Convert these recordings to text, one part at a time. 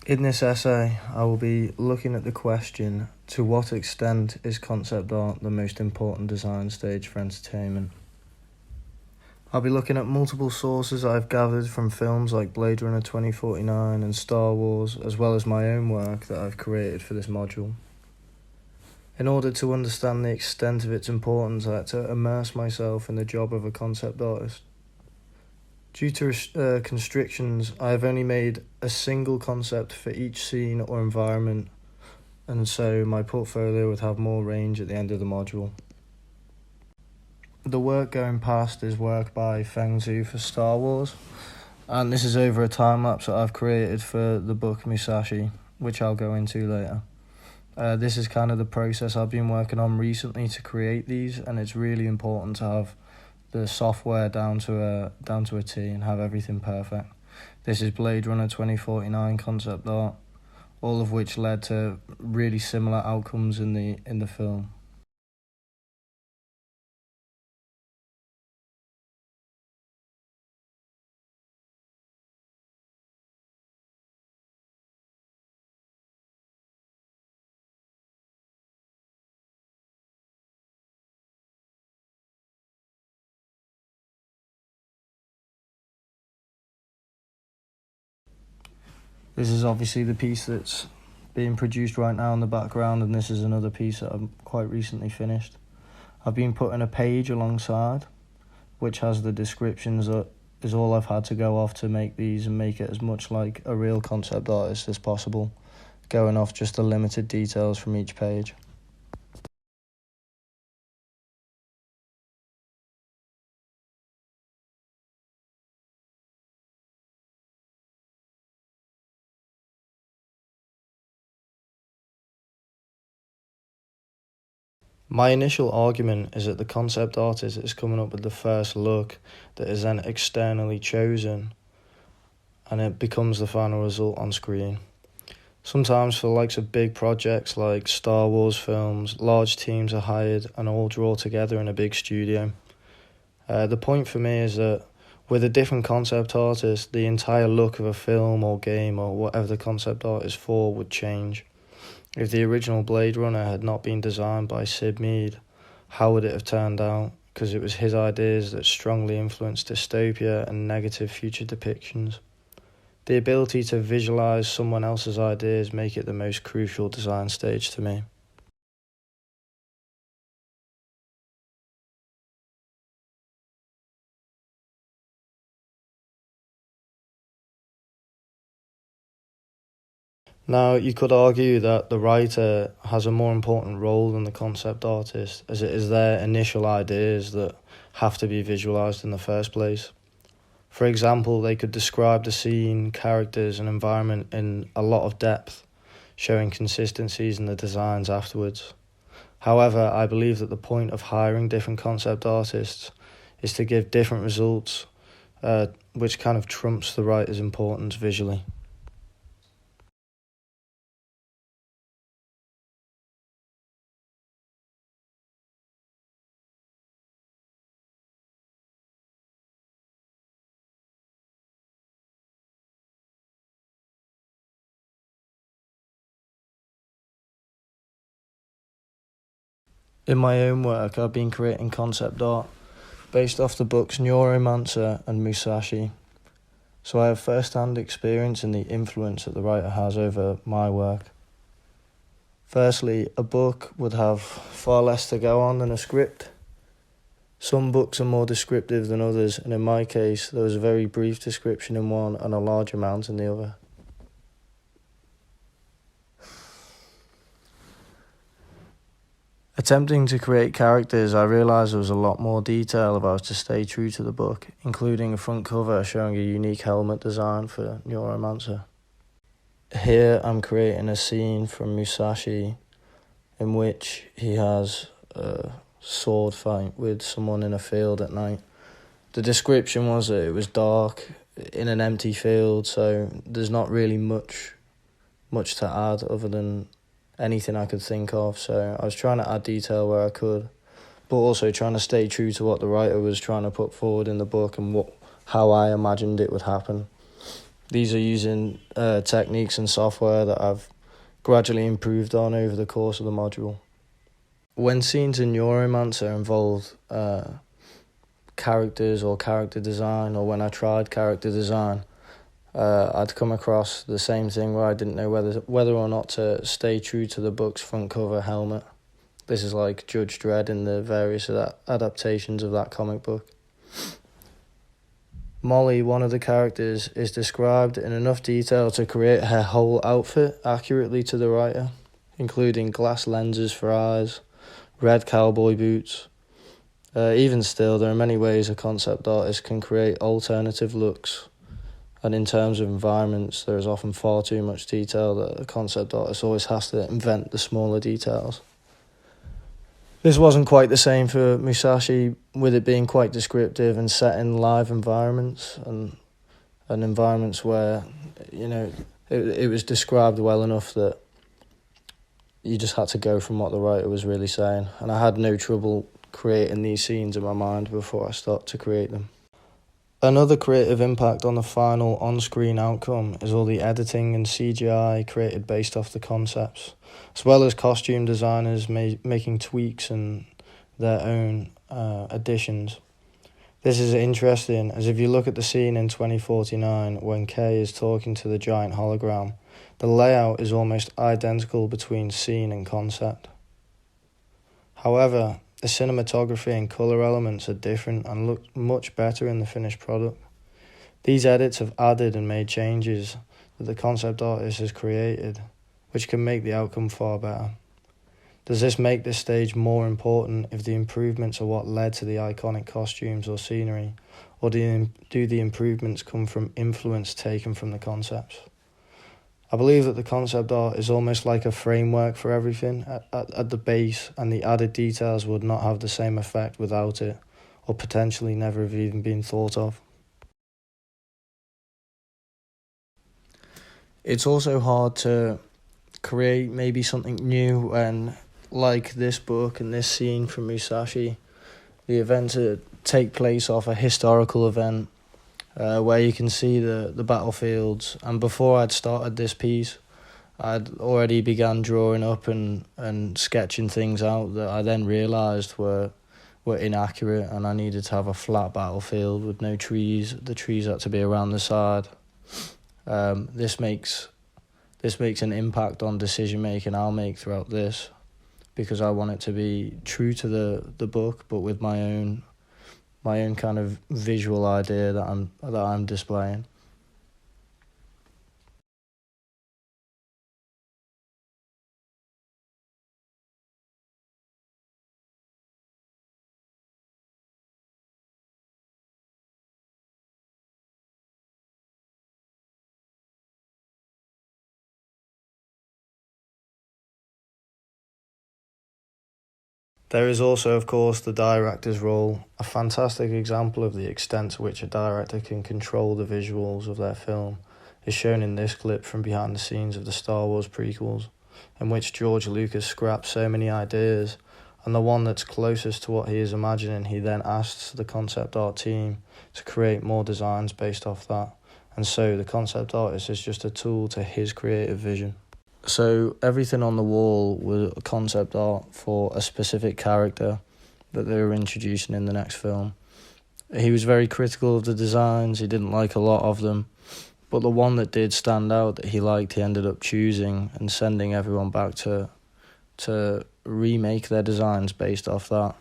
In this essay, I will be looking at the question, to what extent is concept art the most important design stage for entertainment? I'll be looking at multiple sources I've gathered from films like Blade Runner 2049 and Star Wars, as well as my own work that I've created for this module. In order to understand the extent of its importance, I had to immerse myself in the job of a concept artist. Due to constrictions, I have only made a single concept for each scene or environment, and so my portfolio would have more range at the end of the module. The work going past is work by Feng Zhu for Star Wars, and this is over a time-lapse that I've created for the book Musashi, which I'll go into later. This is kind of the process I've been working on recently to create these, and it's really important to have the software down to a T and have everything perfect. This is Blade Runner 2049 concept art, all of which led to really similar outcomes in the film. This is obviously the piece that's being produced right now in the background, and this is another piece that I've quite recently finished. I've been putting a page alongside, which has the descriptions that is all I've had to go off to make these and make it as much like a real concept artist as possible, going off just the limited details from each page. My initial argument is that the concept artist is coming up with the first look that is then externally chosen, and it becomes the final result on screen. Sometimes for the likes of big projects like Star Wars films, large teams are hired and all draw together in a big studio. The point for me is that with a different concept artist, the entire look of a film or game or whatever the concept art is for would change. If the original Blade Runner had not been designed by Sid Mead, how would it have turned out? Because it was his ideas that strongly influenced dystopia and negative future depictions. The ability to visualize someone else's ideas make it the most crucial design stage to me. Now, you could argue that the writer has a more important role than the concept artist, as it is their initial ideas that have to be visualized in the first place. For example, they could describe the scene, characters, and environment in a lot of depth, showing consistencies in the designs afterwards. However, I believe that the point of hiring different concept artists is to give different results, which kind of trumps the writer's importance visually. In my own work, I've been creating concept art based off the books Neuromancer and Musashi, so I have first-hand experience in the influence that the writer has over my work. Firstly, a book would have far less to go on than a script. Some books are more descriptive than others, and in my case, there was a very brief description in one and a large amount in the other. Attempting to create characters, I realised there was a lot more detail if I was to stay true to the book, including a front cover showing a unique helmet design for Neuromancer. Here I'm creating a scene from Musashi in which he has a sword fight with someone in a field at night. The description was that it was dark in an empty field, so there's not really much to add other than anything I could think of, so I was trying to add detail where I could, but also trying to stay true to what the writer was trying to put forward in the book and how I imagined it would happen. These are using techniques and software that I've gradually improved on over the course of the module. When scenes in Neuromancer involved characters or character design, or when I tried character design, I'd come across the same thing where I didn't know whether or not to stay true to the book's front cover helmet. This is like Judge Dredd in the various adaptations of that comic book. Molly, one of the characters, is described in enough detail to create her whole outfit accurately to the writer, including glass lenses for eyes, red cowboy boots. Even still, there are many ways a concept artist can create alternative looks, and in terms of environments, there is often far too much detail that a concept artist always has to invent the smaller details. This wasn't quite the same for Musashi, with it being quite descriptive and set in live environments and environments where, it was described well enough that you just had to go from what the writer was really saying. And I had no trouble creating these scenes in my mind before I start to create them. Another creative impact on the final on-screen outcome is all the editing and CGI created based off the concepts, as well as costume designers making tweaks and their own additions. This is interesting, as if you look at the scene in 2049 when Kay is talking to the giant hologram, the layout is almost identical between scene and concept. However, the cinematography and colour elements are different and look much better in the finished product. These edits have added and made changes that the concept artist has created, which can make the outcome far better. Does this make this stage more important if the improvements are what led to the iconic costumes or scenery, or do the improvements come from influence taken from the concepts? I believe that the concept art is almost like a framework for everything at the base, and the added details would not have the same effect without it, or potentially never have even been thought of. It's also hard to create maybe something new when, like this book and this scene from Musashi, the events take place off a historical event where you can see the battlefields. And before I'd started this piece, I'd already began drawing up and sketching things out that I then realised were inaccurate, and I needed to have a flat battlefield with no trees. The trees had to be around the side. This makes an impact on decision making I'll make throughout this, because I want it to be true to the book, but with my own kind of visual idea that I'm displaying. There is also, of course, the director's role, a fantastic example of the extent to which a director can control the visuals of their film is shown in this clip from behind the scenes of the Star Wars prequels, in which George Lucas scraps so many ideas, and the one that's closest to what he is imagining, he then asks the concept art team to create more designs based off that, and so the concept artist is just a tool to his creative vision. So everything on the wall was concept art for a specific character that they were introducing in the next film. He was very critical of the designs, he didn't like a lot of them, but the one that did stand out that he liked, he ended up choosing and sending everyone back to remake their designs based off that.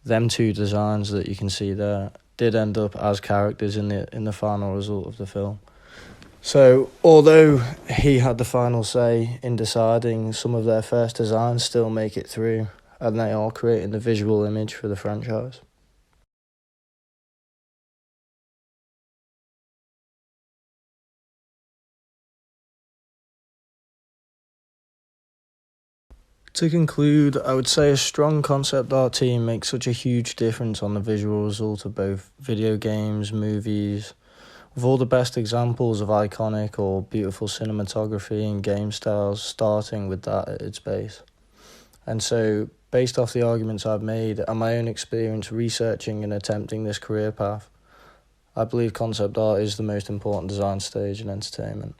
Them two designs that you can see there did end up as characters in the final result of the film. So, although he had the final say in deciding, some of their first designs still make it through, and they are creating the visual image for the franchise. To conclude, I would say a strong concept art team makes such a huge difference on the visual result of both video games, movies, with all the best examples of iconic or beautiful cinematography and game styles starting with that at its base. And so, based off the arguments I've made and my own experience researching and attempting this career path, I believe concept art is the most important design stage in entertainment.